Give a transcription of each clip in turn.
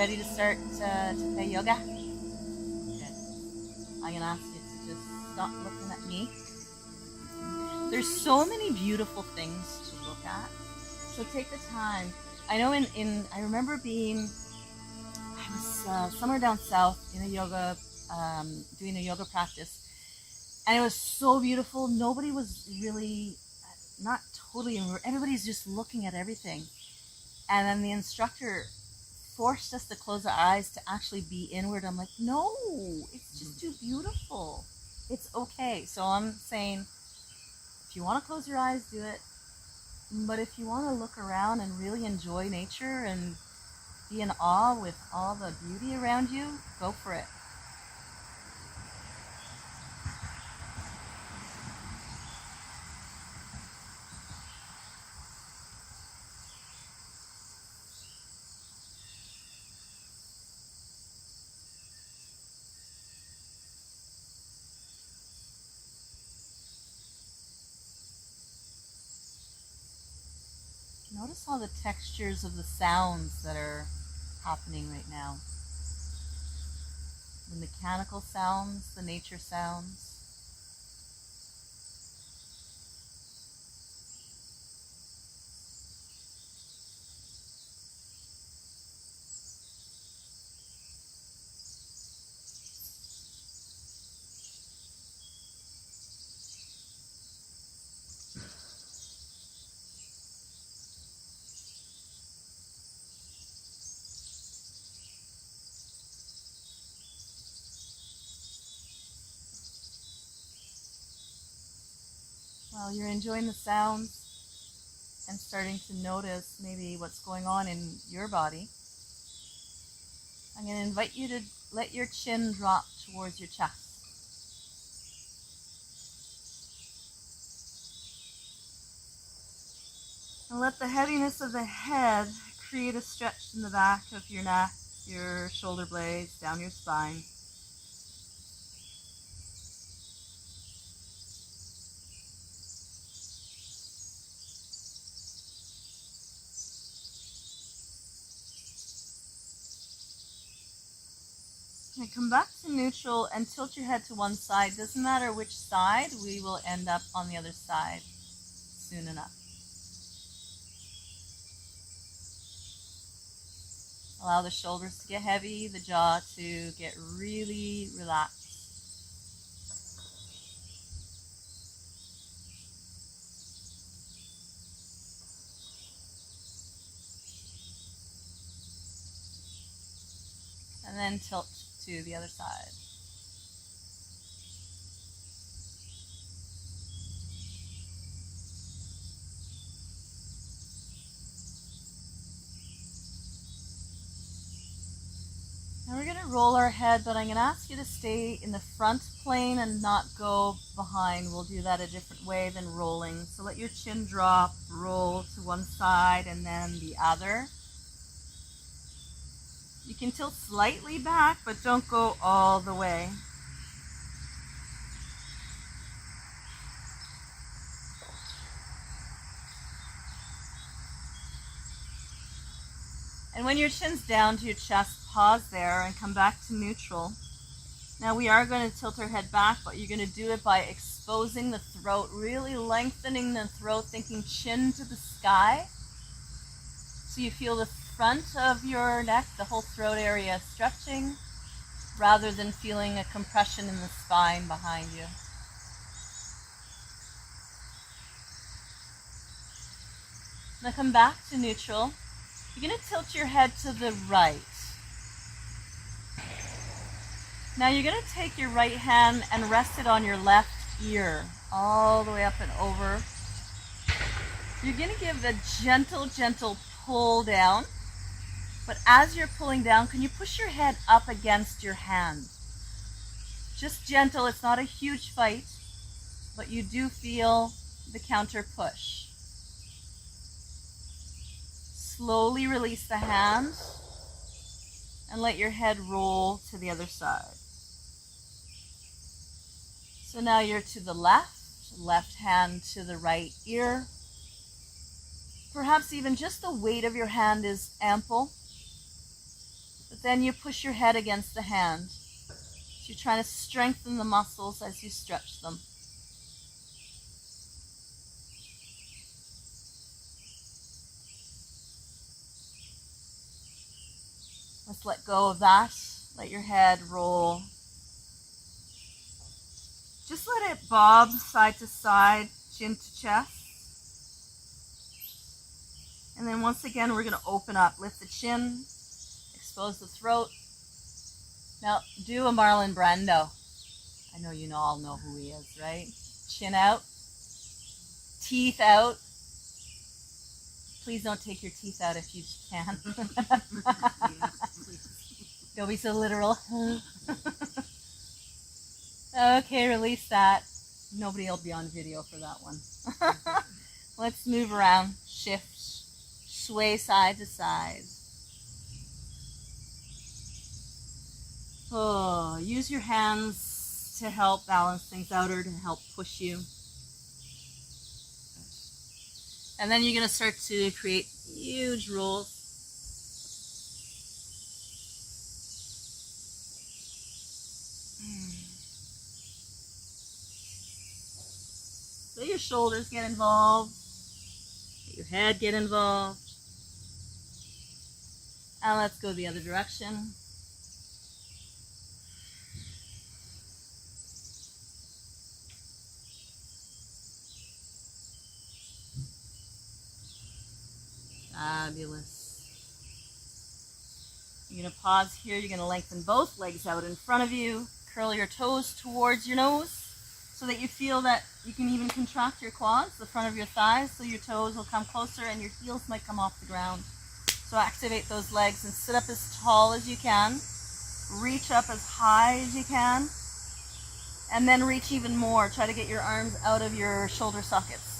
ready to start Hatha yoga? Good. I'm going to ask you to just stop looking at me. There's so many beautiful things to look at. So take the time. I know I remember I was somewhere down south in a yoga, doing a yoga practice. And it was so beautiful. Nobody was really, not totally, everybody's just looking at everything. And then the instructor forced us to close our eyes to actually be inward. I'm like, no, it's just too beautiful. It's okay. So I'm saying, if you want to close your eyes, do it. But if you want to look around and really enjoy nature and be in awe with all the beauty around you, go for it. Notice all the textures of the sounds that are happening right now. The mechanical sounds, the nature sounds. While you're enjoying the sounds and starting to notice maybe what's going on in your body, I'm going to invite you to let your chin drop towards your chest. And let the heaviness of the head create a stretch in the back of your neck, your shoulder blades, down your spine. And come back to neutral and tilt your head to one side. Doesn't matter which side, we will end up on the other side soon enough. Allow the shoulders to get heavy, the jaw to get really relaxed. And then tilt to the other side. Now we're going to roll our head, but I'm going to ask you to stay in the front plane and not go behind. We'll do that a different way than rolling. So let your chin drop, roll to one side and then the other. You can tilt slightly back, but don't go all the way. And when your chin's down to your chest, pause there and come back to neutral. Now we are going to tilt our head back, but you're going to do it by exposing the throat, really lengthening the throat, thinking chin to the sky. So you feel the front of your neck, the whole throat area stretching, rather than feeling a compression in the spine behind you. Now come back to neutral. You're going to tilt your head to the right. Now you're going to take your right hand and rest it on your left ear, all the way up and over. You're going to give a gentle, gentle pull down. But as you're pulling down, can you push your head up against your hand? Just gentle, it's not a huge fight, but you do feel the counter push. Slowly release the hand and let your head roll to the other side. So now you're to the left hand to the right ear. Perhaps even just the weight of your hand is ample. But then you push your head against the hand. So you're trying to strengthen the muscles as you stretch them. Let's let go of that. Let your head roll. Just let it bob side to side, chin to chest. And then once again, we're going to open up. Lift the chin, expose the throat. Now, do a Marlon Brando. I know you all know who he is, right? Chin out, teeth out. Please don't take your teeth out if you can. Don't be so literal. Okay, release that. Nobody will be on video for that one. Let's move around, shift, sway side to side. Oh, use your hands to help balance things out or to help push you. And then you're going to start to create huge rolls. Let your shoulders get involved. Let your head get involved. And let's go the other direction. Fabulous. You're going to pause here. You're going to lengthen both legs out in front of you. Curl your toes towards your nose so that you feel that you can even contract your quads, the front of your thighs, so your toes will come closer and your heels might come off the ground. So activate those legs and sit up as tall as you can. Reach up as high as you can. And then reach even more. Try to get your arms out of your shoulder sockets.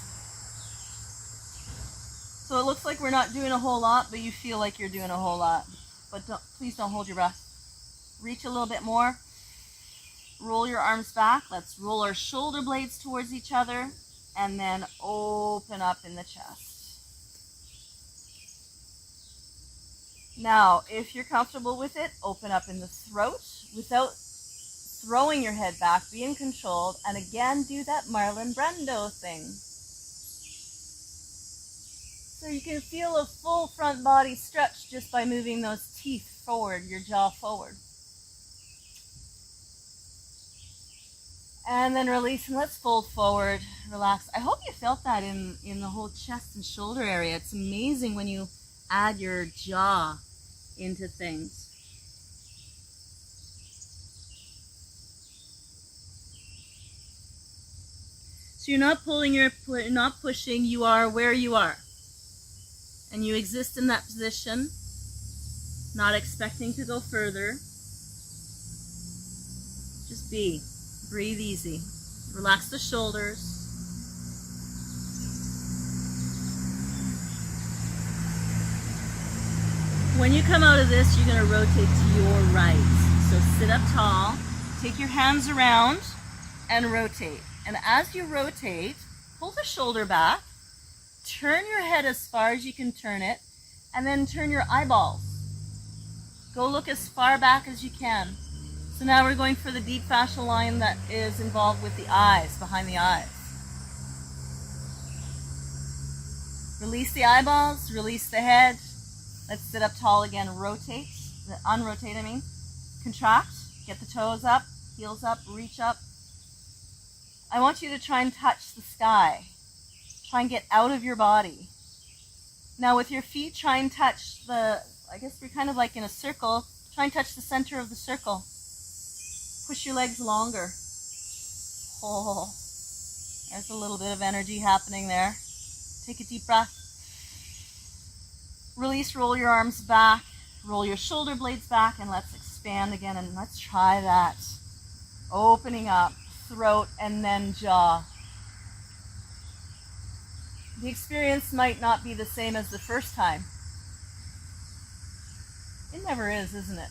So it looks like we're not doing a whole lot, but you feel like you're doing a whole lot. But please don't hold your breath. Reach a little bit more. Roll your arms back. Let's roll our shoulder blades towards each other and then open up in the chest. Now, if you're comfortable with it, open up in the throat without throwing your head back, being controlled, and again do that Marlon Brando thing. So you can feel a full front body stretch just by moving those teeth forward, your jaw forward. And then release, and let's fold forward, relax. I hope you felt that in the whole chest and shoulder area. It's amazing when you add your jaw into things. So you're not pulling, you're not pushing, you are where you are. And you exist in that position, not expecting to go further. Just be. Breathe easy. Relax the shoulders. When you come out of this, you're going to rotate to your right. So sit up tall, take your hands around, and rotate. And as you rotate, pull the shoulder back, turn your head as far as you can turn it, and then turn your eyeballs. Go look as far back as you can. So now we're going for the deep fascial line that is involved with the eyes, behind the eyes. Release the eyeballs, release the head. Let's sit up tall again, rotate, unrotate I mean. Contract, get the toes up, heels up, reach up. I want you to try and touch the sky. Try and get out of your body. Now with your feet, try and touch I guess we're kind of like in a circle. Try and touch the center of the circle. Push your legs longer. Oh, there's a little bit of energy happening there. Take a deep breath. Release, roll your arms back. Roll your shoulder blades back, and let's expand again, and let's try that. Opening up, throat, and then jaw. The experience might not be the same as the first time. It never is, isn't it?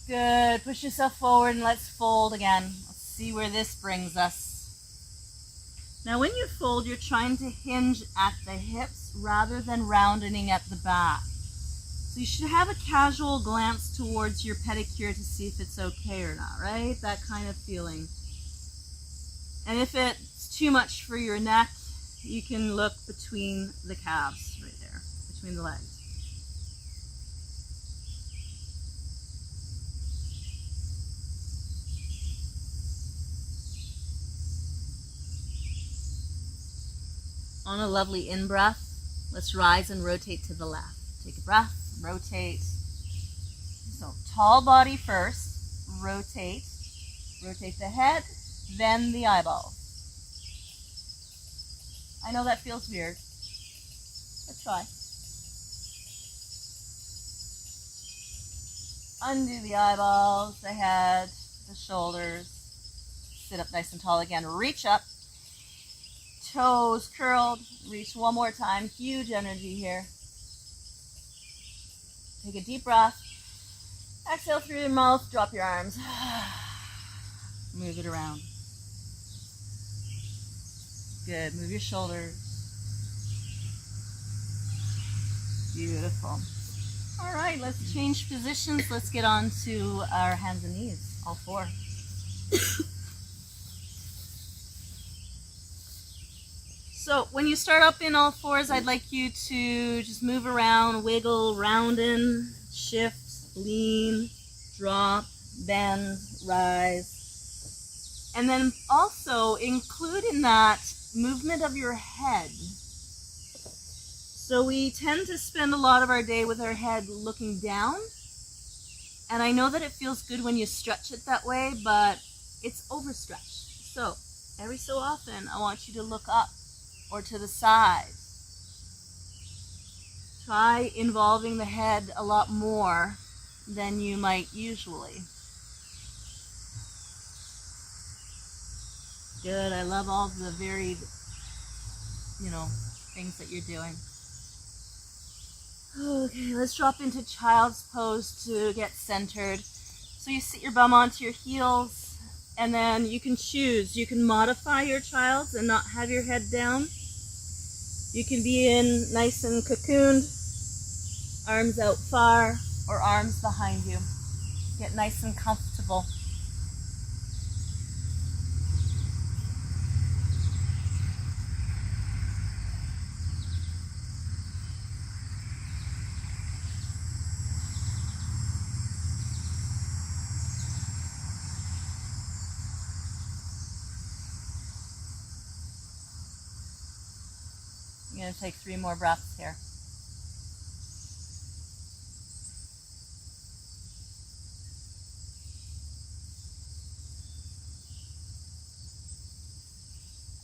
Good. Push yourself forward and let's fold again. Let's see where this brings us. Now when you fold, you're trying to hinge at the hips rather than rounding at the back. So you should have a casual glance towards your pedicure to see if it's okay or not, right? That kind of feeling. And if it's too much for your neck, you can look between the calves right there, between the legs. On a lovely in-breath, let's rise and rotate to the left. Take a breath, rotate. So tall body first, rotate. Rotate the head, then the eyeballs. I know that feels weird, but try. Undo the eyeballs, the head, the shoulders. Sit up nice and tall again. Reach up. Toes curled. Reach one more time. Huge energy here. Take a deep breath. Exhale through your mouth. Drop your arms. Move it around. Good. Move your shoulders. Beautiful. All right, let's change positions. Let's get on to our hands and knees, all four. So when you start up in all fours, I'd like you to just move around, wiggle, roundin', shift, lean, drop, bend, rise. And then also include in that movement of your head. So we tend to spend a lot of our day with our head looking down. And I know that it feels good when you stretch it that way, but it's overstretched. So every so often, I want you to look up or to the side. Try involving the head a lot more than you might usually. Good. I love all the varied, things that you're doing. Okay, let's drop into child's pose to get centered. So you sit your bum onto your heels, and then you can choose. You can modify your child's and not have your head down. You can be in nice and cocooned, arms out far, or arms behind you. Get nice and comfortable. I'm going to take 3 more breaths here.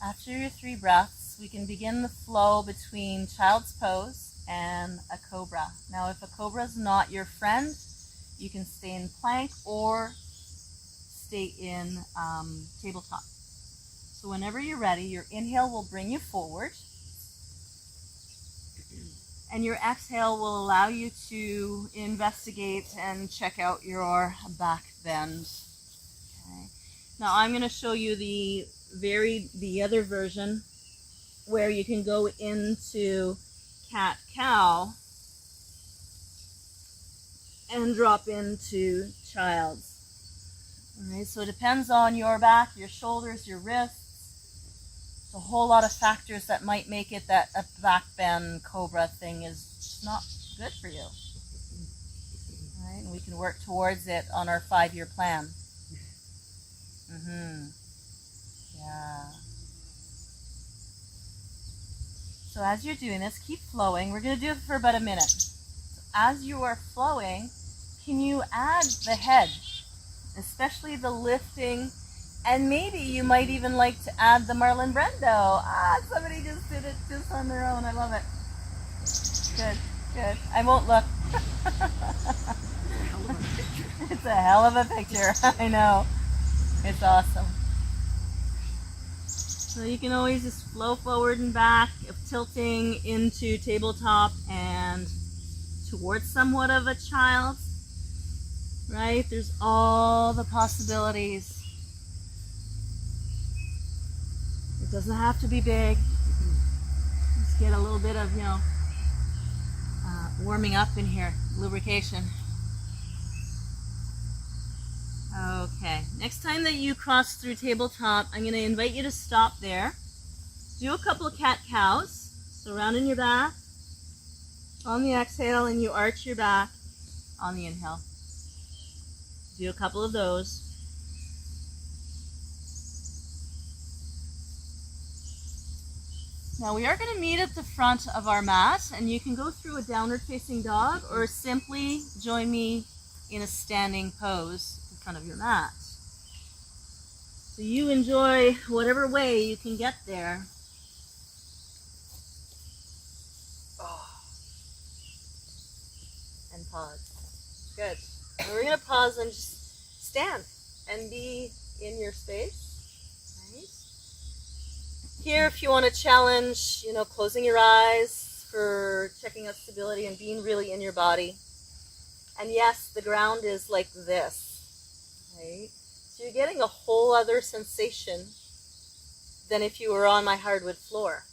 After your 3 breaths, we can begin the flow between child's pose and a cobra. Now, if a cobra is not your friend, you can stay in plank or stay in tabletop. So whenever you're ready, your inhale will bring you forward. And your exhale will allow you to investigate and check out your back bend. Okay. Now I'm going to show you the other version where you can go into cat-cow and drop into child's. All right, so it depends on your back, your shoulders, your wrists. A whole lot of factors that might make it that a back bend cobra thing is just not good for you. All right, and we can work towards it on our 5-year plan. Yeah. So as you're doing this, keep flowing. We're going to do it for about a minute. So as you are flowing, can you add the head, especially the lifting? And maybe you might even like to add the Marlon Brando. Somebody just did it just on their own. I love it. Good, good. I won't look. It's a hell of a picture. I know. It's awesome. So you can always just flow forward and back, tilting into tabletop and towards somewhat of a child. Right? There's all the possibilities. It doesn't have to be big. Just get a little bit of, warming up in here, lubrication. Okay, next time that you cross through tabletop, I'm going to invite you to stop there. Do a couple of cat-cows. So round in your back on the exhale, and you arch your back on the inhale. Do a couple of those. Now we are going to meet at the front of our mat, and you can go through a downward facing dog or simply join me in a standing pose in front of your mat. So you enjoy whatever way you can get there. And pause. Good. And we're going to pause and just stand and be in your space. Here, if you want to challenge, closing your eyes for checking out stability and being really in your body. And yes, the ground is like this, right? So you're getting a whole other sensation than if you were on my hardwood floor,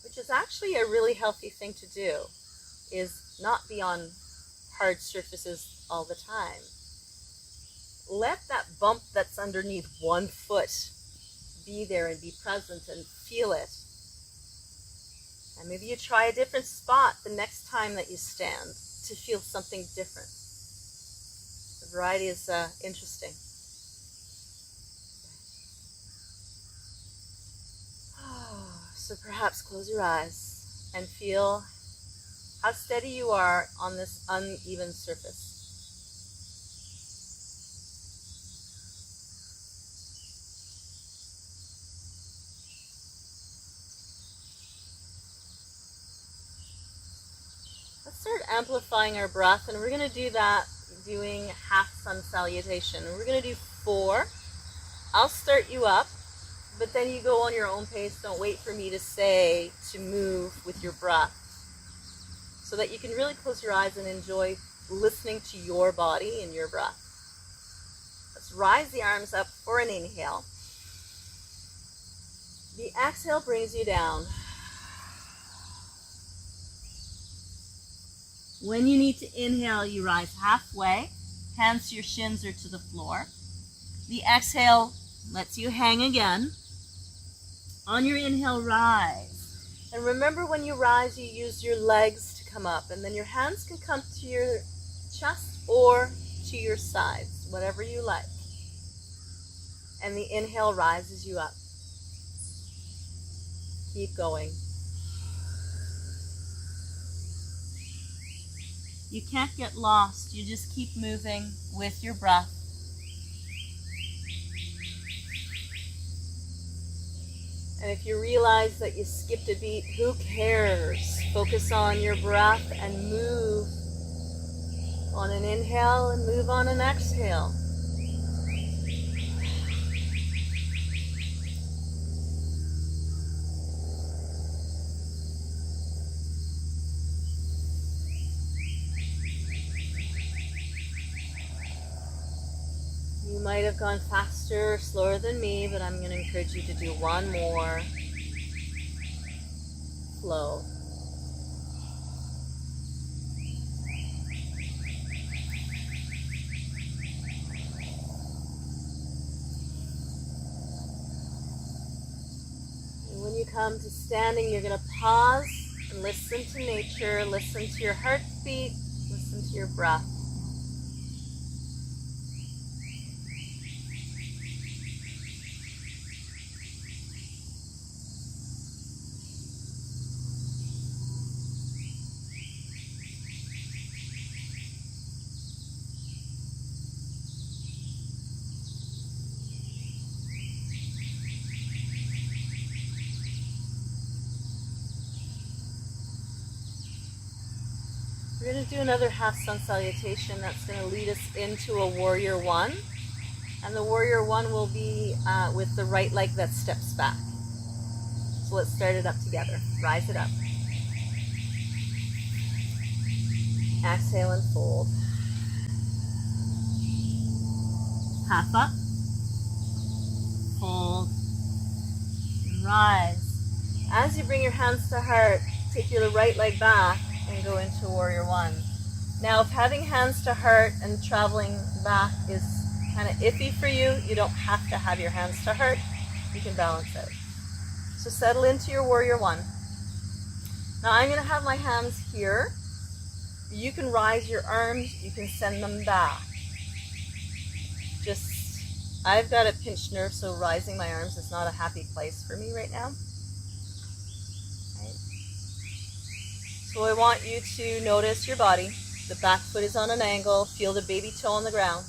which is actually a really healthy thing to do, is not be on hard surfaces all the time. Let that bump that's underneath one foot be there and be present and feel it. And maybe you try a different spot the next time that you stand to feel something different. The variety is interesting. So perhaps close your eyes and feel how steady you are on this uneven surface. Start amplifying our breath, and we're going to do that doing half sun salutation. And we're going to do 4. I'll start you up, but then you go on your own pace. Don't wait for me to say to move with your breath, so that you can really close your eyes and enjoy listening to your body and your breath. Let's rise the arms up for an inhale. The exhale brings you down. When you need to inhale, you rise halfway. Hands to your shins or to the floor. The exhale lets you hang again. On your inhale, rise. And remember, when you rise, you use your legs to come up. And then your hands can come to your chest or to your sides, whatever you like. And the inhale rises you up. Keep going. You can't get lost. You just keep moving with your breath. And if you realize that you skipped a beat, who cares? Focus on your breath and move on an inhale and move on an exhale. You might have gone faster or slower than me, but I'm going to encourage you to do one more flow. And when you come to standing, you're going to pause and listen to nature, listen to your heartbeat, listen to your breath. We're going to do another half sun salutation. That's going to lead us into a warrior one. And the warrior one will be with the right leg that steps back. So let's start it up together. Rise it up. Exhale and fold. Half up. Fold. and rise. As you bring your hands to heart, take your right leg back and go into warrior one. Now, if having hands to heart and traveling back is kind of iffy for you, you don't have to have your hands to heart. You can balance out. So settle into your warrior one. Now I'm going to have my hands here. You can rise your arms, you can send them back. I've got a pinched nerve, so rising my arms is not a happy place for me right now. Right. So I want you to notice your body. The back foot is on an angle. Feel the baby toe on the ground.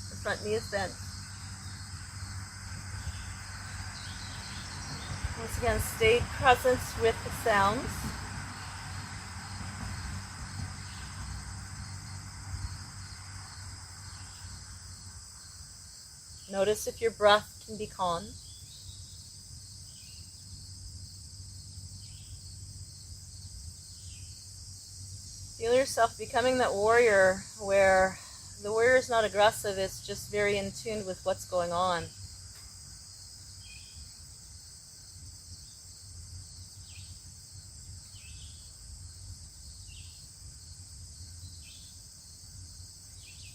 The front knee is bent. Once again, stay present with the sounds. Notice if your breath can be calm. Feel yourself becoming that warrior where the warrior is not aggressive, it's just very in tune with what's going on.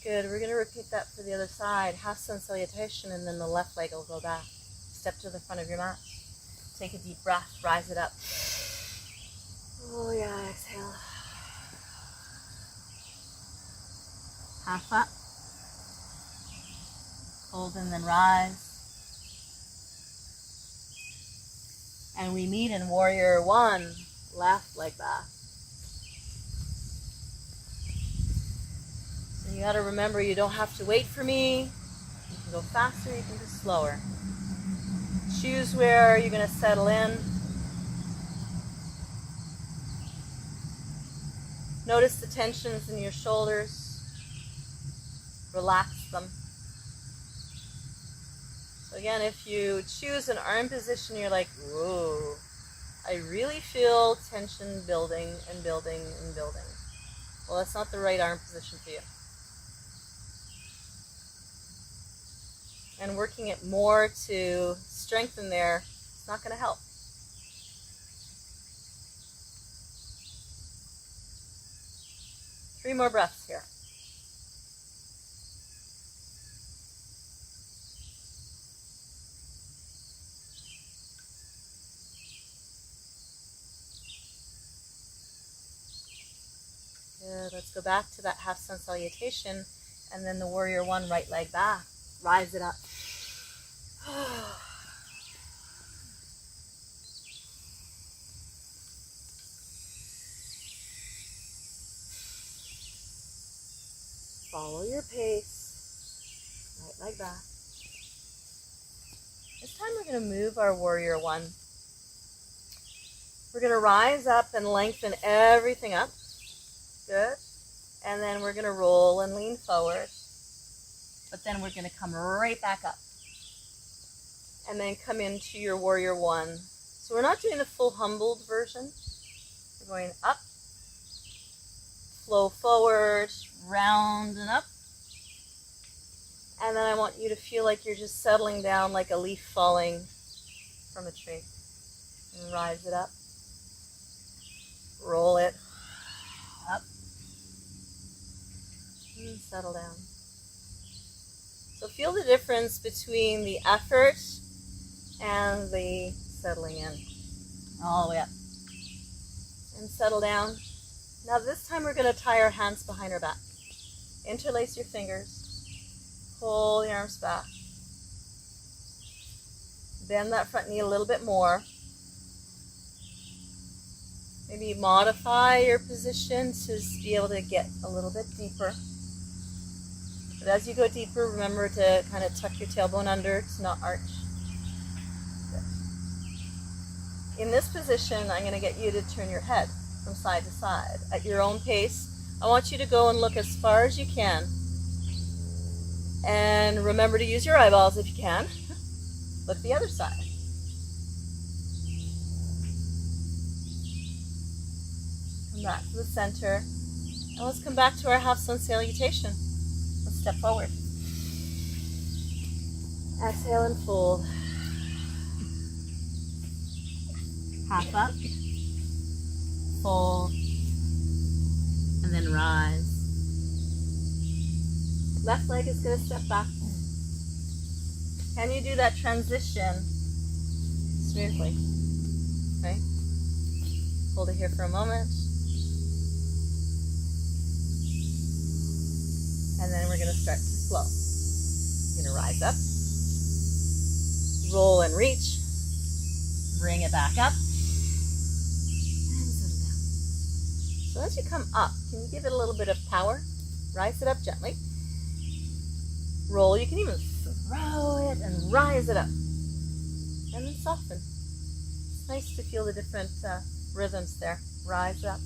Good. We're going to repeat that for the other side. Half sun salutation, and then the left leg will go back. Step to the front of your mat. Take a deep breath. Rise it up. Oh yeah, exhale. Half up. Hold and then rise. And we meet in warrior one. Left leg back. You got to remember, you don't have to wait for me. You can go faster, you can go slower. Choose where you're going to settle in. Notice the tensions in your shoulders. Relax them. So again, if you choose an arm position, you're like, whoa, I really feel tension building and building and building. Well, that's not the right arm position for you. And working it more to strengthen there, it's not going to help. Three more breaths here. Good. Let's go back to that half sun salutation, and then the warrior one, right leg back. Rise it up. Follow your pace. Right leg back. This time we're going to move our warrior one. We're going to rise up and lengthen everything up. Good. And then we're going to roll and lean forward. But then we're going to come right back up. And then come into your warrior one. So we're not doing the full humbled version. We're going up, flow forward, round and up. And then I want you to feel like you're just settling down like a leaf falling from a tree. And rise it up. Roll it up. And settle down. So feel the difference between the effort and the settling in. All the way up. And settle down. Now this time we're going to tie our hands behind our back. Interlace your fingers. Pull your arms back. Bend that front knee a little bit more. Maybe modify your position to be able to get a little bit deeper. But as you go deeper, remember to kind of tuck your tailbone under to not arch. Good. In this position, I'm going to get you to turn your head from side to side at your own pace. I want you to go and look as far as you can. And remember to use your eyeballs if you can. Look the other side. Come back to the center. And let's come back to our half sun salutation. Let's step forward. Exhale and fold. Half up, fold, and then rise. Left leg is going to step back. Can you do that transition smoothly? Okay. Hold it here for a moment. And then we're going to start to flow. You're going to rise up, roll and reach, bring it back up, and settle down. So as you come up, can you give it a little bit of power? Rise it up gently. Roll. You can even throw it and rise it up. And then soften. It's nice to feel the different rhythms there. Rise up.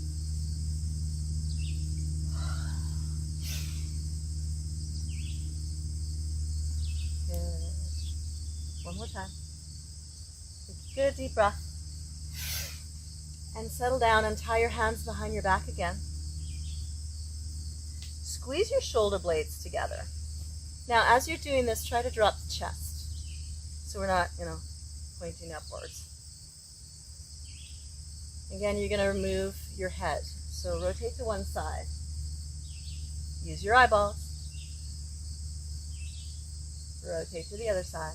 Good. One more time. Take a good deep breath. And settle down and tie your hands behind your back again. Squeeze your shoulder blades together. Now, as you're doing this, try to drop the chest. So we're not, pointing upwards. Again, you're going to remove your head. So rotate to one side. Use your eyeballs. Rotate to the other side.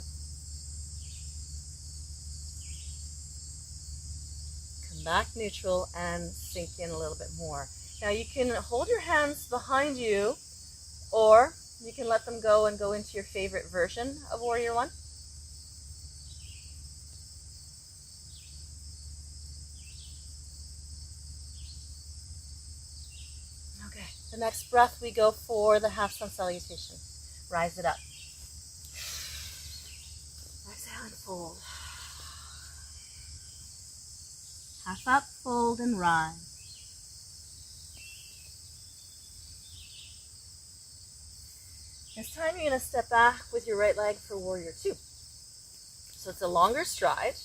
Come back neutral and sink in a little bit more. Now you can hold your hands behind you, or you can let them go and go into your favorite version of Warrior One. Okay, the next breath we go for the half sun salutation. Rise it up. Exhale and fold. Half up, fold, and rise. This time you're going to step back with your right leg for Warrior Two. So it's a longer stride,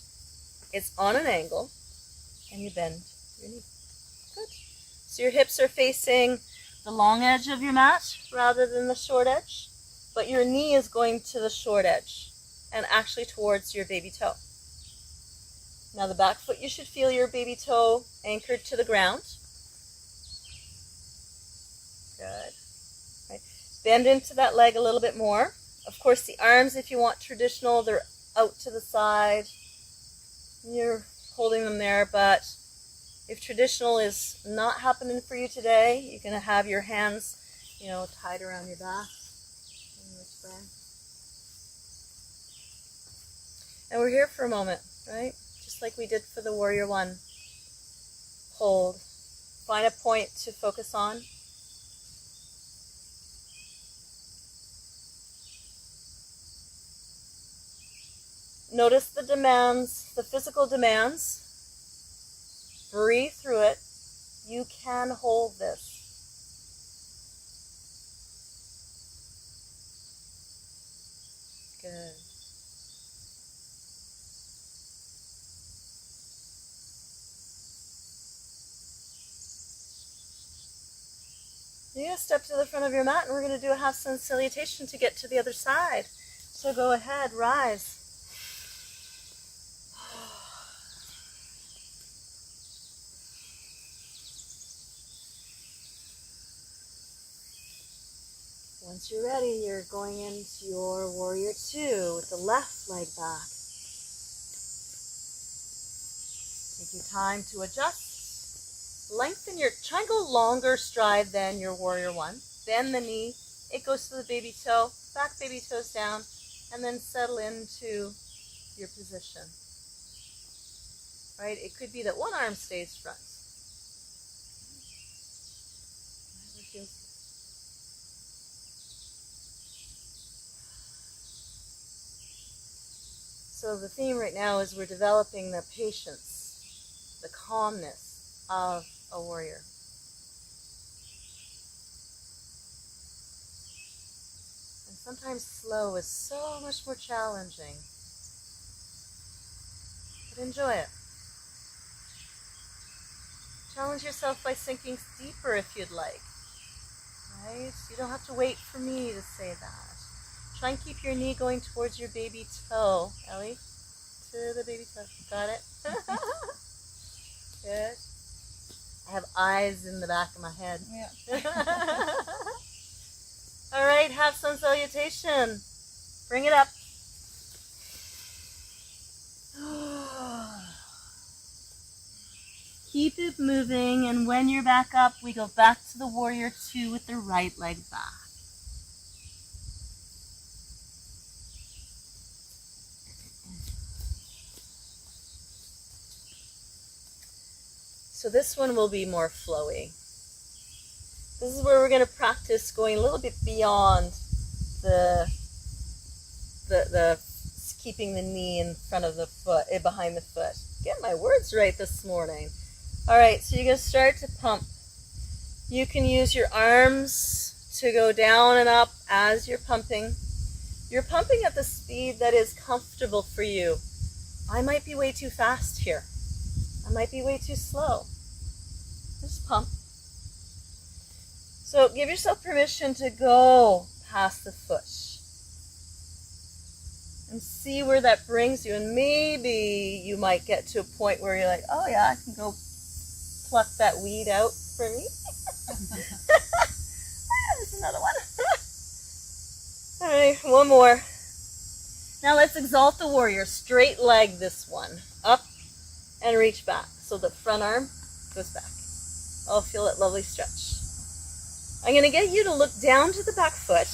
it's on an angle, and you bend your knee. Good. So your hips are facing the long edge of your mat rather than the short edge, but your knee is going to the short edge and actually towards your baby toe. Now the back foot, you should feel your baby toe anchored to the ground. Good. Right. Bend into that leg a little bit more. Of course, the arms, if you want traditional, they're out to the side. You're holding them there, but if traditional is not happening for you today, you're going to have your hands, tied around your back. And we're here for a moment, right? Just like we did for the Warrior One. Hold. Find a point to focus on. Notice the demands, the physical demands. Breathe through it. You can hold this. Good. You're going to step to the front of your mat and we're going to do a half sun salutation to get to the other side. So go ahead, rise. Once you're ready, you're going into your Warrior Two with the left leg back. Take your time to adjust. Lengthen try and go longer stride than your Warrior One. Bend the knee, it goes to the baby toe, back baby toes down, and then settle into your position. Right? It could be that one arm stays front. So the theme right now is we're developing the patience, the calmness of a warrior. And sometimes slow is so much more challenging. But enjoy it. Challenge yourself by sinking deeper if you'd like. Right? You don't have to wait for me to say that. Try and keep your knee going towards your baby toe. Ellie, to the baby toe. Got it? have eyes in the back of my head. Yeah. All right, have sun salutation. Bring it up. Keep it moving, and when you're back up, we go back to the warrior two with the right leg back. So this one will be more flowy. This is where we're going to practice going a little bit beyond the keeping the knee in front of the foot, behind the foot. Get my words right this morning. All right, so you're going to start to pump. You can use your arms to go down and up as you're pumping. You're pumping at the speed that is comfortable for you. I might be way too fast here. I might be way too slow. Just pump. So give yourself permission to go past the foot and see where that brings you. And maybe you might get to a point where you're like, oh yeah, I can go pluck that weed out for me. There's another one. All right, one more. Now let's exalt the warrior. Straight leg this one. Up and reach back. So the front arm goes back. Oh, feel that lovely stretch. I'm going to get you to look down to the back foot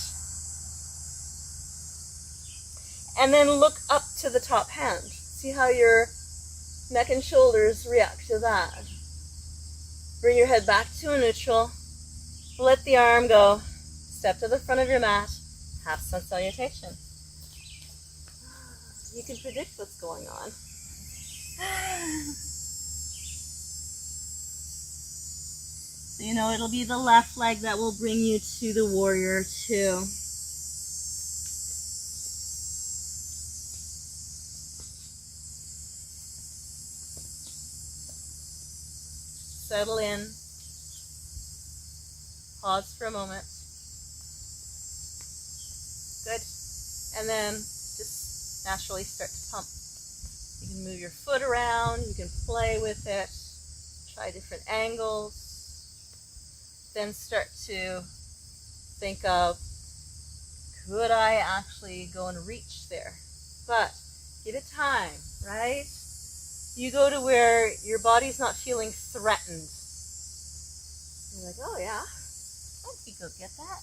and then look up to the top hand. See how your neck and shoulders react to that. Bring your head back to a neutral. Let the arm go. Step to the front of your mat. Half sun salutation. You can predict what's going on. So you know it'll be the left leg that will bring you to the warrior two. Settle in. Pause for a moment. Good. And then just naturally start to pump. You can move your foot around. You can play with it. Try different angles. Then start to think of, could I actually go and reach there? But give it time, right? You go to where your body's not feeling threatened. You're like, oh yeah, I can go get that.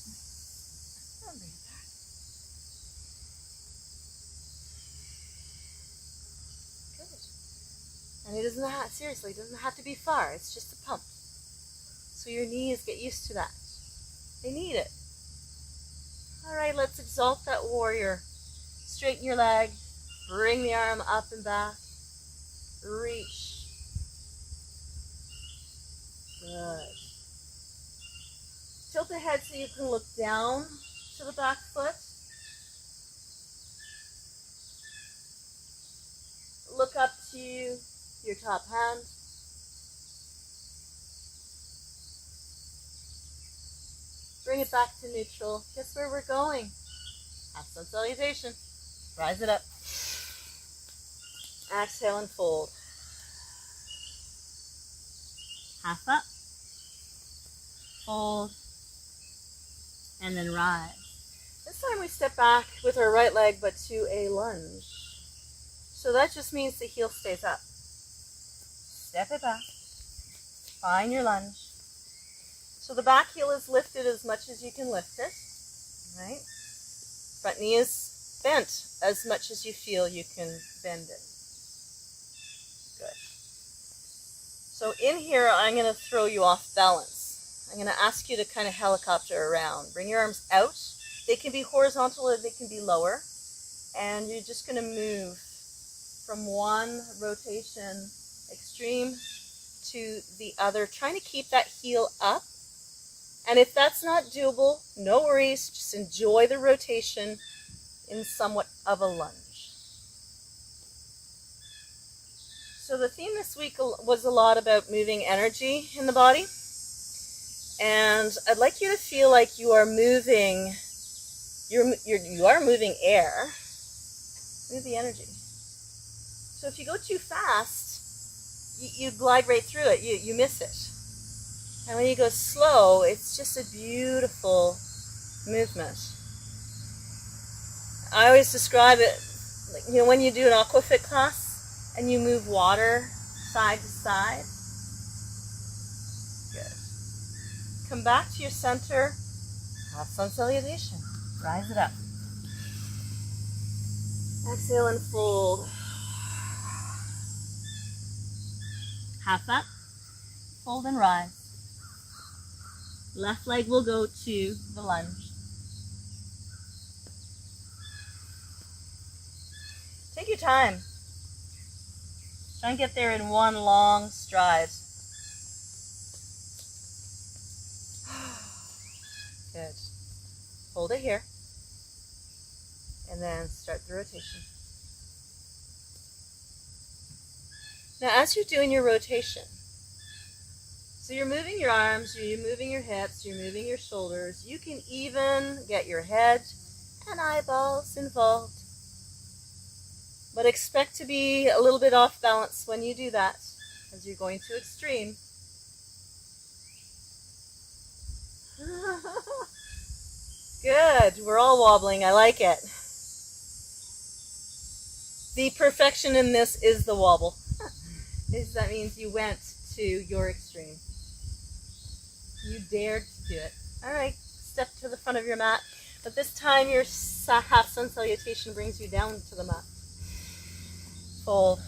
I'll bring it back. Good. And it doesn't have to be far. It's just a pump. So your knees get used to that. They need it. All right, let's exalt that warrior. Straighten your leg. Bring the arm up and back. Reach. Good. Tilt the head so you can look down to the back foot. Look up to your top hand. Bring it back to neutral. Guess where we're going? Half sun salutation. Rise it up. Exhale and fold. Half up. Fold. And then rise. This time we step back with our right leg but to a lunge. So that just means the heel stays up. Step it back. Find your lunge. So the back heel is lifted as much as you can lift it, right? Front knee is bent as much as you feel you can bend it. Good. So in here, I'm going to throw you off balance. I'm going to ask you to kind of helicopter around. Bring your arms out. They can be horizontal or they can be lower. And you're just going to move from one rotation extreme to the other, trying to keep that heel up. And if that's not doable, no worries. Just enjoy the rotation in somewhat of a lunge. So the theme this week was a lot about moving energy in the body. And I'd like you to feel like you are moving, you are moving air. Move the energy. So if you go too fast, you glide right through it. You miss it. And when you go slow, it's just a beautiful movement. I always describe it, when you do an aquafit class and you move water side to side. Good. Come back to your center. Have sun salutation. Rise it up. Exhale and fold. Half up. Fold and rise. Left leg will go to the lunge. Take your time. Try and get there in one long stride. Good. Hold it here. And then start the rotation. Now as you're doing your rotation, so you're moving your arms, you're moving your hips, you're moving your shoulders. You can even get your head and eyeballs involved. But expect to be a little bit off balance when you do that, as you're going to extreme. Good. We're all wobbling. I like it. The perfection in this is the wobble. That means you went to your extreme. You dared to do it. All right. Step to the front of your mat. But this time your half sun salutation brings you down to the mat. Fold.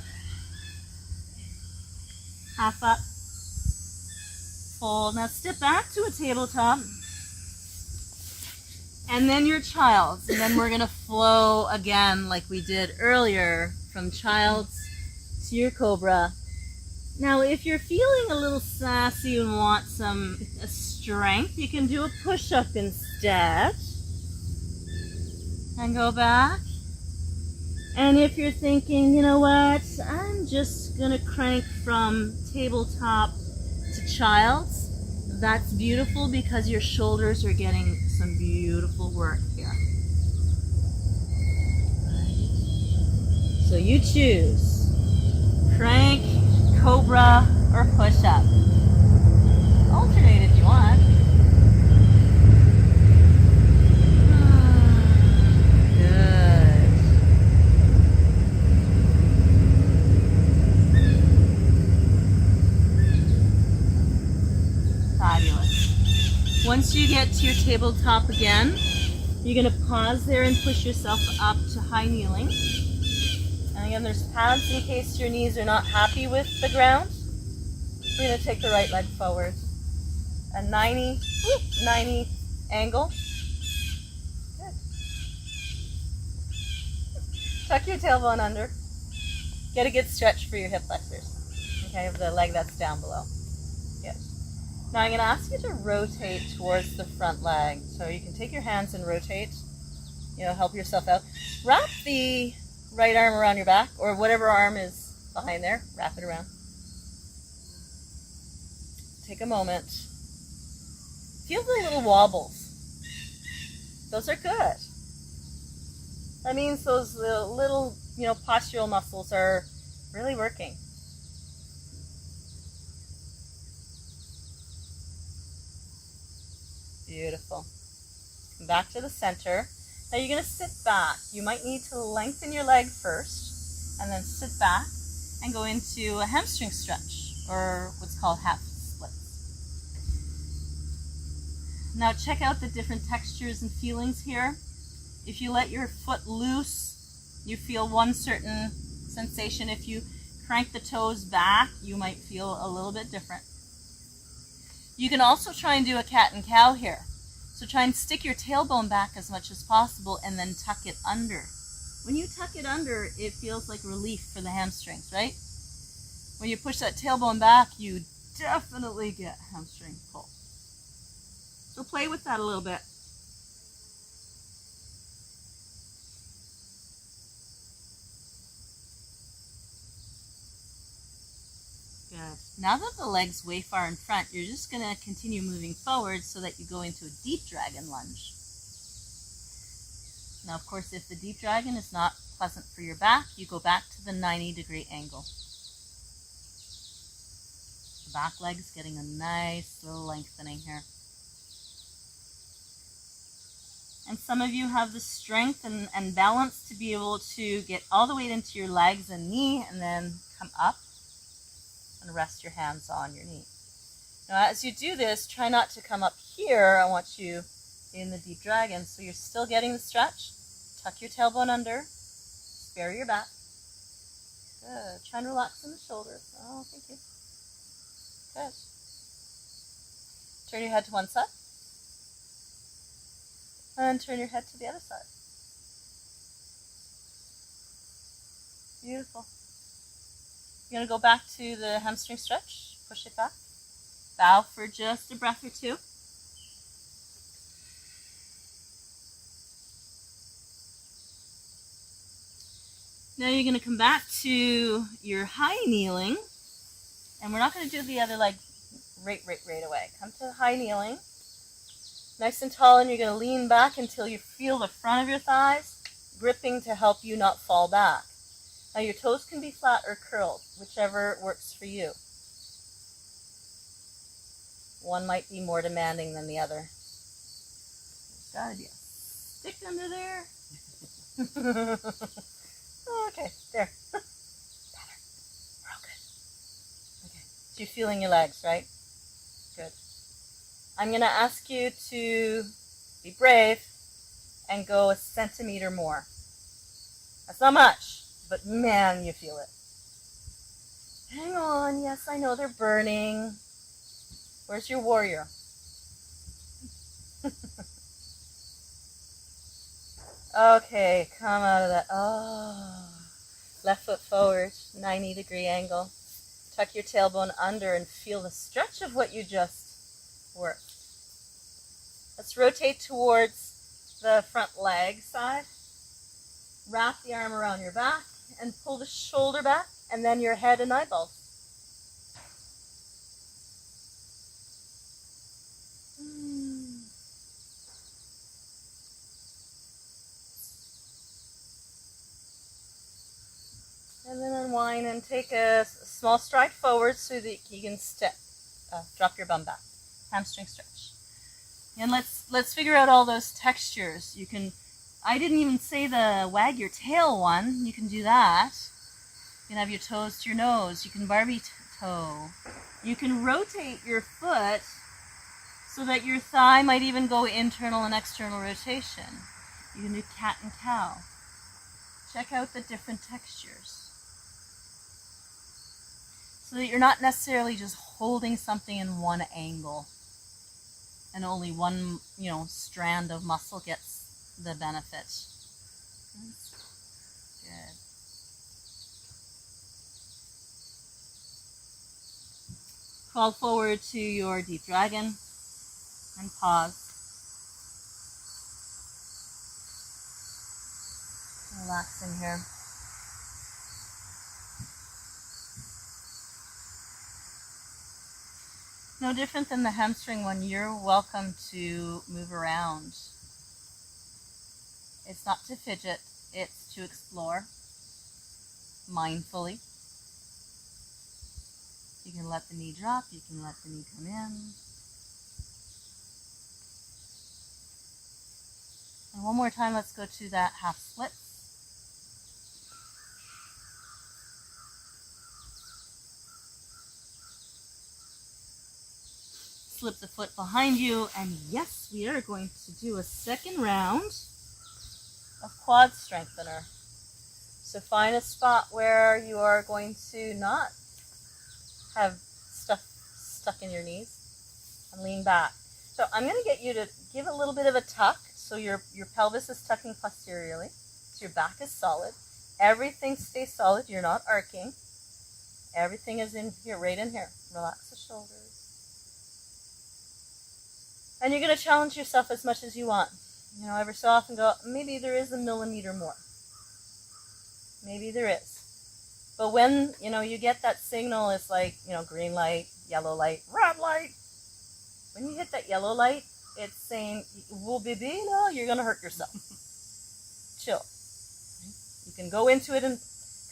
Half up. Fold. Now step back to a tabletop. And then your child's. And then we're going to flow again like we did earlier from child's to your cobra. Now if you're feeling a little sassy and want some strength, you can do a push-up instead. And go back. And if you're thinking, you know what, I'm just going to crank from tabletop to child's, that's beautiful because your shoulders are getting some beautiful work here. So you choose crank, cobra, or push-up. Alternate if you want. Once you get to your tabletop again, you're going to pause there and push yourself up to high kneeling. And again, there's pads in case your knees are not happy with the ground. We're going to take the right leg forward. A 90 angle. Good. Tuck your tailbone under. Get a good stretch for your hip flexors. Okay, the leg that's down below. Good. Now I'm going to ask you to rotate towards the front leg. So you can take your hands and rotate, help yourself out. Wrap the right arm around your back, or whatever arm is behind there, wrap it around. Take a moment. Feel the little wobbles. Those are good. That means those little, postural muscles are really working. Beautiful. Come back to the center. Now you're going to sit back. You might need to lengthen your leg first and then sit back and go into a hamstring stretch, or what's called half splits. Now check out the different textures and feelings here. If you let your foot loose, you feel one certain sensation. If you crank the toes back, you might feel a little bit different. You can also try and do a cat and cow here. So try and stick your tailbone back as much as possible and then tuck it under. When you tuck it under, it feels like relief for the hamstrings, right? When you push that tailbone back, you definitely get hamstring pull. So play with that a little bit. Good. Now that the leg's way far in front, you're just going to continue moving forward so that you go into a deep dragon lunge. Now, of course, if the deep dragon is not pleasant for your back, you go back to the 90-degree angle. back leg's getting a nice little lengthening here. And some of you have the strength and balance to be able to get all the weight into your legs and knee and then come up and rest your hands on your knee. Now as you do this, try not to come up here. I want you in the deep dragon so you're still getting the stretch. Tuck your tailbone under, spare your back. Good. Try and relax in the shoulders. Oh, thank you. Good. Turn your head to one side. And turn your head to the other side. Beautiful. You're going to go back to the hamstring stretch. Push it back. Bow for just a breath or two. Now you're going to come back to your high kneeling. And we're not going to do the other leg right away. Come to high kneeling. Nice and tall, and you're going to lean back until you feel the front of your thighs gripping to help you not fall back. Now your toes can be flat or curled, whichever works for you. One might be more demanding than the other. There's got to be a stick under there. Okay, there. Better. We're all good. Okay, so you're feeling your legs, right? Good. I'm going to ask you to be brave and go a centimeter more. That's not much, but man, you feel it. Hang on. Yes, I know they're burning. Where's your warrior? Okay, come out of that. Oh, left foot forward, 90-degree angle. Tuck your tailbone under and feel the stretch of what you just worked. Let's rotate towards the front leg side. Wrap the arm around your back and pull the shoulder back and then your head and eyeballs. And then unwind and take a small stride forward so that you can step. Drop your bum back. Hamstring stretch. And let's figure out all those textures. You can, I didn't even say the wag your tail one. You can do that. You can have your toes to your nose. You can Barbie toe. You can rotate your foot so that your thigh might even go internal and external rotation. You can do cat and cow. Check out the different textures. So that you're not necessarily just holding something in one angle and only one, strand of muscle gets the benefit. Good. Crawl forward to your deep dragon and pause. Relax in here. No different than the hamstring one. You're welcome to move around. It's not to fidget, it's to explore mindfully. You can let the knee drop, you can let the knee come in. And one more time, let's go to that half split. Slip the foot behind you, and yes, we are going to do a second round of quad strengthener. So find a spot where you are going to not have stuff stuck in your knees and lean back. So I'm going to get you to give a little bit of a tuck so your pelvis is tucking posteriorly, so your back is solid. Everything stays solid. You're not arcing. Everything is in here, right in here. Relax the shoulders. And you're going to challenge yourself as much as you want. Every so often go, maybe there is a millimeter more. Maybe there is. But when, you get that signal, it's like, green light, yellow light, red light. When you hit that yellow light, it's saying, well, baby, no, you're going to hurt yourself. Chill. You can go into it and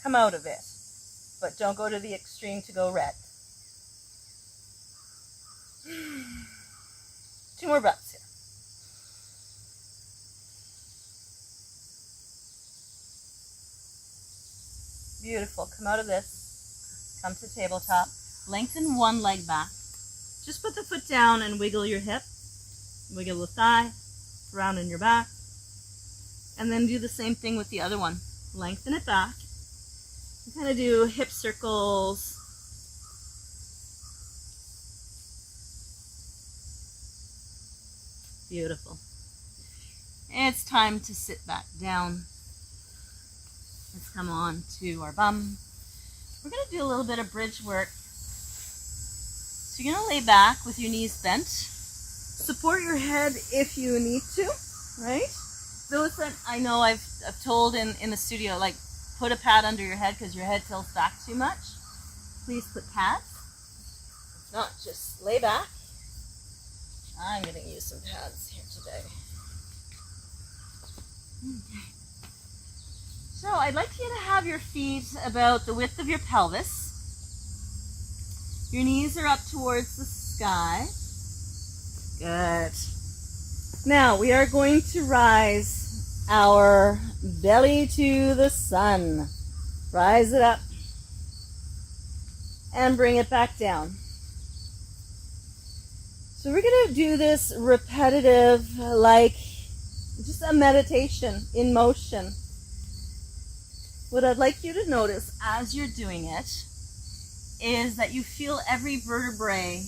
come out of it. But don't go to the extreme to go red. 2 more breaths here. Beautiful. Come out of this. Come to tabletop. Lengthen one leg back. Just put the foot down and wiggle your hip. Wiggle the thigh. Round in your back. And then do the same thing with the other one. Lengthen it back. And kind of do hip circles. Beautiful. It's time to sit back down. Let's come on to our bum. We're going to do a little bit of bridge work. So you're going to lay back with your knees bent. Support your head if you need to, right? Those that I know I've told in the studio, like put a pad under your head because your head tilts back too much. Please put pads. If not, just lay back. I'm going to use some pads here today. Okay. So I'd like you to have your feet about the width of your pelvis. Your knees are up towards the sky. Good. Now we are going to rise our belly to the sun. Rise it up and bring it back down. So we're going to do this repetitive, like just a meditation in motion. What I'd like you to notice as you're doing it is that you feel every vertebrae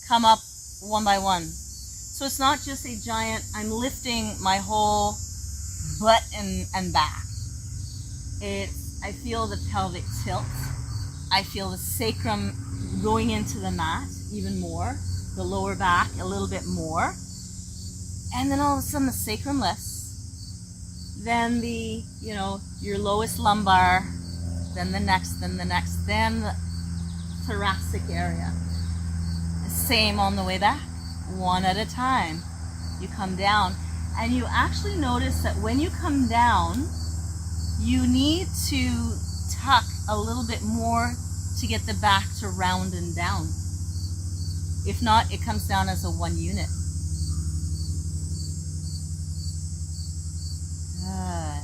come up one by one. So it's not just a giant, I'm lifting my whole butt and back. I feel the pelvic tilt. I feel the sacrum going into the mat even more. The lower back a little bit more. And then all of a sudden the sacrum lifts. Then your lowest lumbar, then the next, then the thoracic area. Same on the way back, one at a time. You come down, and you actually notice that when you come down, you need to tuck a little bit more to get the back to round and down. If not, it comes down as a one unit. Good.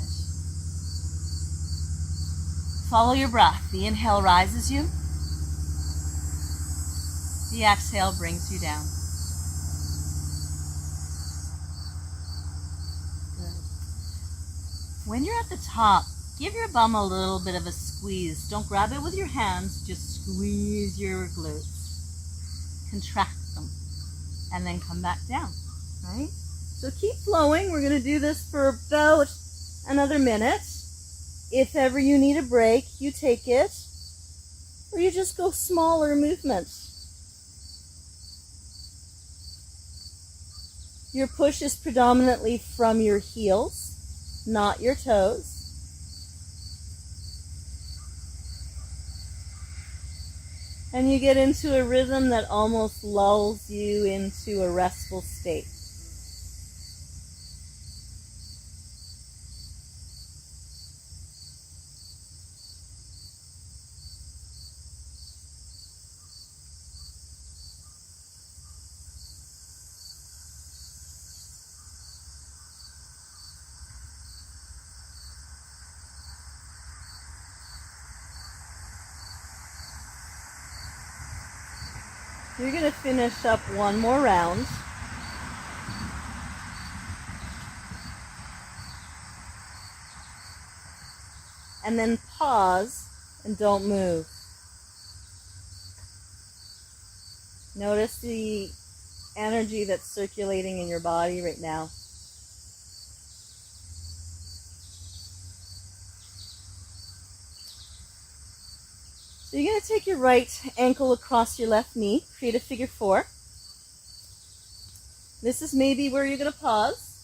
Follow your breath. The inhale rises you. The exhale brings you down. Good. When you're at the top, give your bum a little bit of a squeeze. Don't grab it with your hands, just squeeze your glutes. Contract them. And then come back down, right? So keep flowing. We're going to do this for about another minute. If ever you need a break, you take it. Or you just go smaller movements. Your push is predominantly from your heels, not your toes. And you get into a rhythm that almost lulls you into a restful state. You're going to finish up one more round. And then pause and don't move. Notice the energy that's circulating in your body right now. So you're going to take your right ankle across your left knee, create a figure 4. This is maybe where you're going to pause.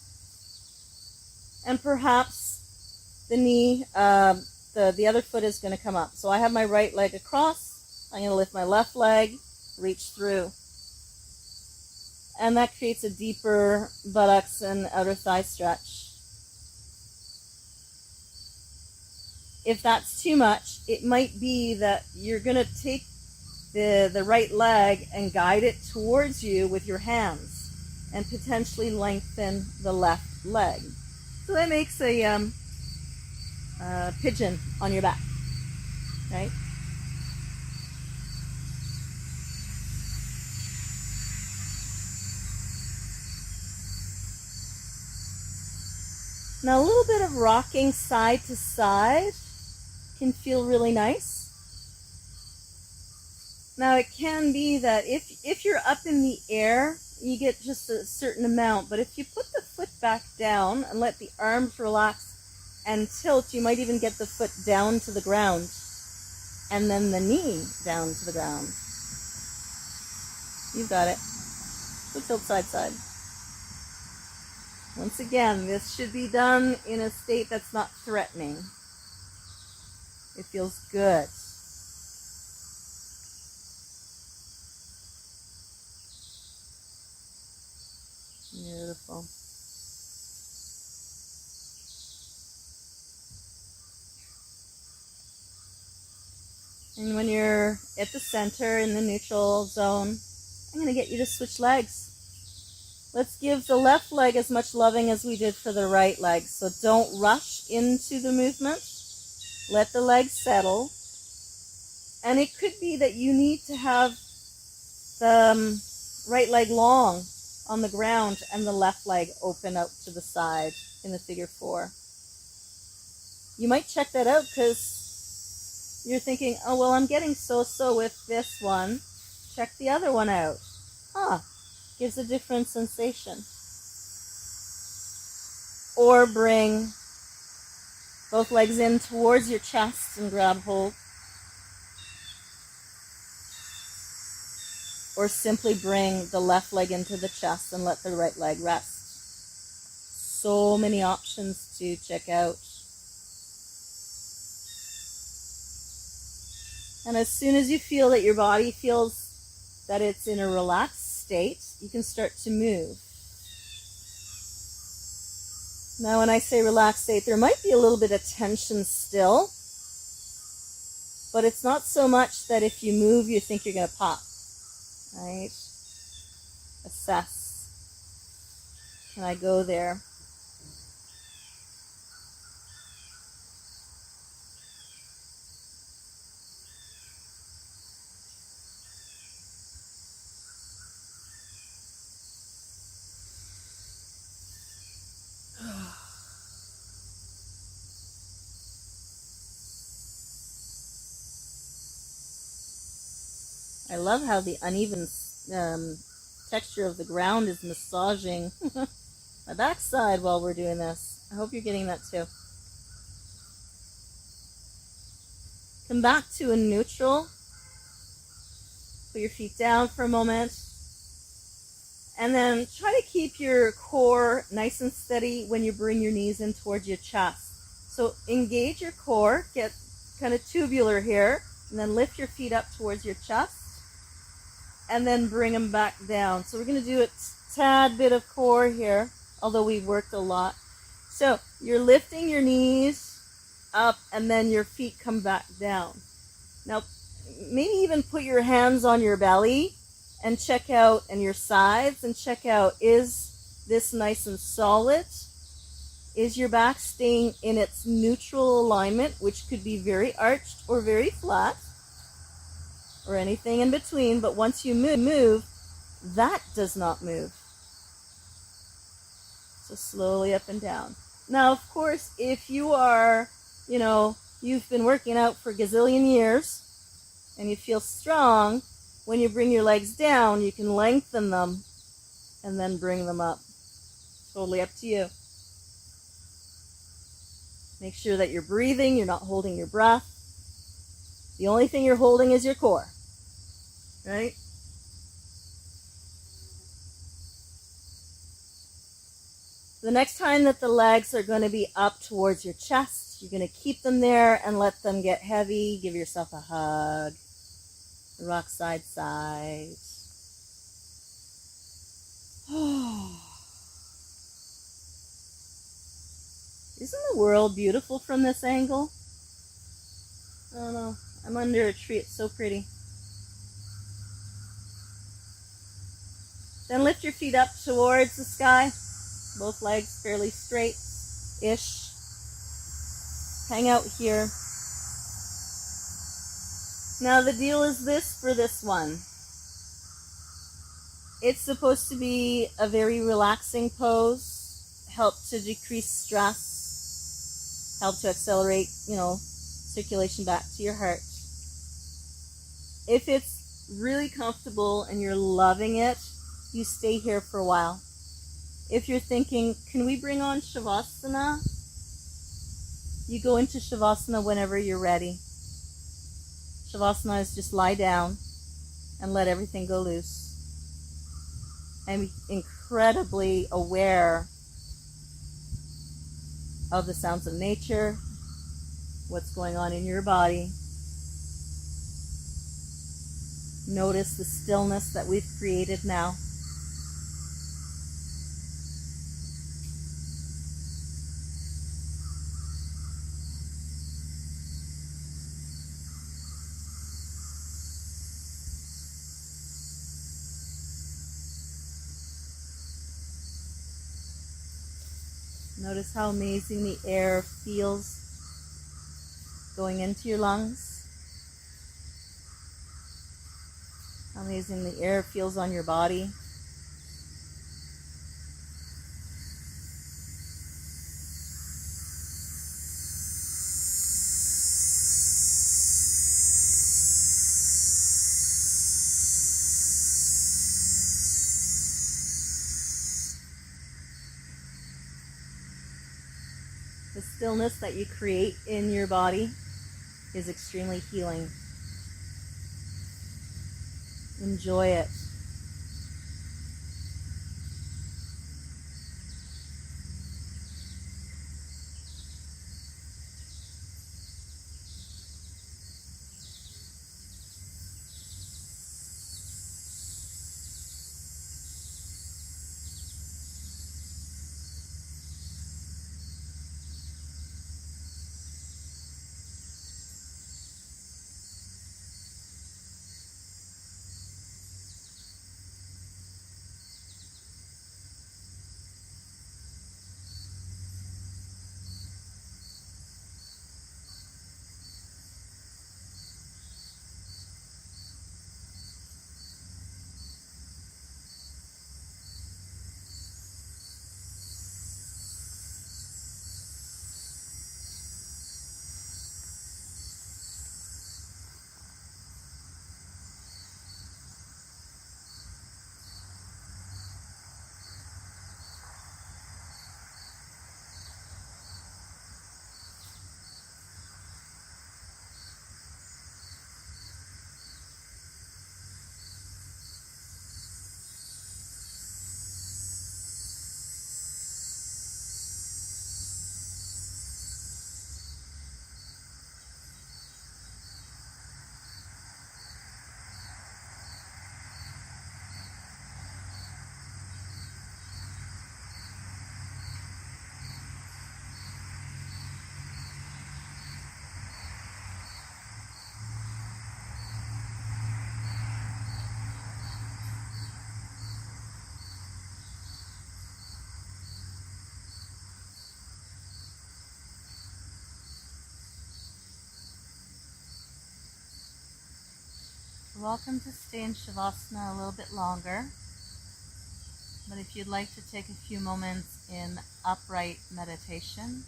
And perhaps the knee, the other foot is going to come up. So I have my right leg across. I'm going to lift my left leg, reach through. And that creates a deeper buttocks and outer thigh stretch. If that's too much, it might be that you're going to take the right leg and guide it towards you with your hands. and potentially lengthen the left leg. So that makes a pigeon on your back, right? Now a little bit of rocking side to side can feel really nice. Now it can be that if you're up in the air, you get just a certain amount, but if you put the foot back down and let the arms relax and tilt, you might even get the foot down to the ground and then the knee down to the ground. You've got it. So tilt side side. Once again, this should be done in a state that's not threatening. It feels good. Beautiful. And when you're at the center in the neutral zone, I'm going to get you to switch legs. Let's give the left leg as much loving as we did for the right leg. So don't rush into the movement. Let the legs settle. And it could be that you need to have the right leg long on the ground and the left leg open out to the side in the figure 4. You might check that out because you're thinking, oh, well, I'm getting so-so with this one. Check the other one out. Gives a different sensation. Or bring both legs in towards your chest and grab hold. Or simply bring the left leg into the chest and let the right leg rest. So many options to check out. And as soon as you feel that your body feels that it's in a relaxed state, you can start to move. Now when I say relaxed state, there might be a little bit of tension still, but it's not so much that if you move, you think you're going to pop. Right? Assess. Can I go there? I love how the uneven texture of the ground is massaging my backside while we're doing this. I hope you're getting that too. Come back to a neutral. Put your feet down for a moment. And then try to keep your core nice and steady when you bring your knees in towards your chest. So engage your core, get kind of tubular here, and then lift your feet up towards your chest. And then bring them back down. So we're going to do a tad bit of core here, although we worked a lot. So you're lifting your knees up and then your feet come back down. Now, maybe even put your hands on your belly and check out, and your sides, and check out, is this nice and solid? Is your back staying in its neutral alignment, which could be very arched or very flat, or anything in between, but once you move, that does not move. So slowly up and down. Now, of course, if you are, you've been working out for a gazillion years and you feel strong, when you bring your legs down, you can lengthen them and then bring them up. Totally up to you. Make sure that you're breathing, you're not holding your breath. The only thing you're holding is your core, right? The next time that the legs are going to be up towards your chest, you're going to keep them there and let them get heavy. Give yourself a hug. Rock side, side. Isn't the world beautiful from this angle? I don't know. I'm under a tree. It's so pretty. Then lift your feet up towards the sky. Both legs fairly straight-ish. Hang out here. Now the deal is this for this one. It's supposed to be a very relaxing pose, help to decrease stress, help to accelerate, circulation back to your heart. If it's really comfortable and you're loving it, you stay here for a while. If you're thinking, can we bring on Shavasana? You go into Shavasana whenever you're ready. Shavasana is just lie down and let everything go loose. I'm incredibly aware of the sounds of nature, what's going on in your body. Notice the stillness that we've created now. Notice how amazing the air feels going into your lungs. How amazing the air feels on your body. The stillness that you create in your body is extremely healing. Enjoy it. You're welcome to stay in Shavasana a little bit longer, but if you'd like to take a few moments in upright meditation,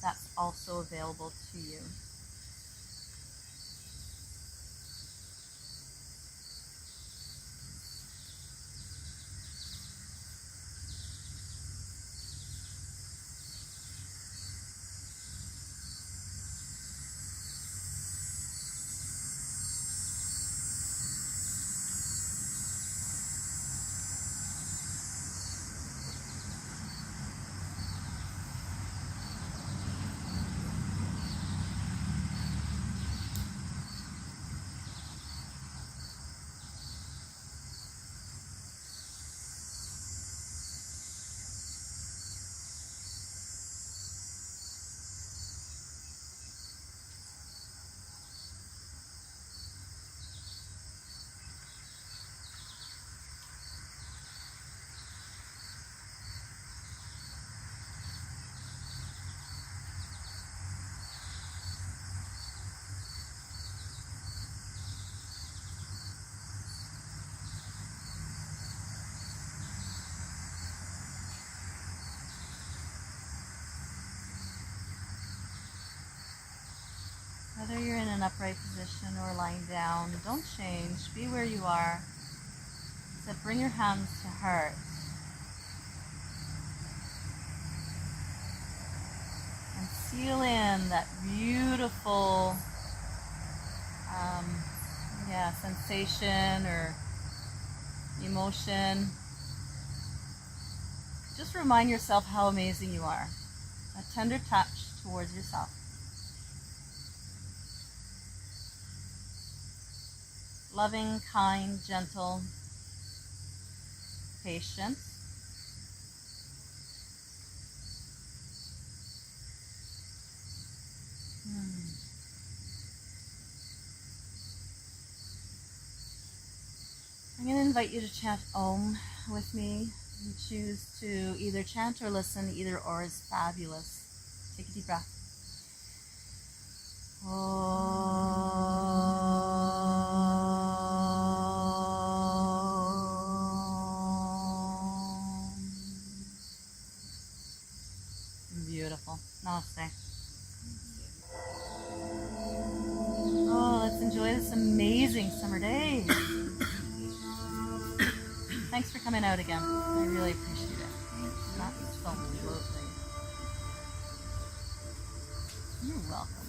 that's also available to you. an upright position or lying down. Don't change. Be where you are. So bring your hands to heart. And seal in that beautiful sensation or emotion. Just remind yourself how amazing you are. A tender touch towards yourself. Loving, kind, gentle, patient. I'm going to invite you to chant Om with me. You choose to either chant or listen. Either or is fabulous. Take a deep breath. Beautiful. Namaste. Oh, let's enjoy this amazing summer day. Thanks for coming out again. I really appreciate it. Absolutely. You're welcome.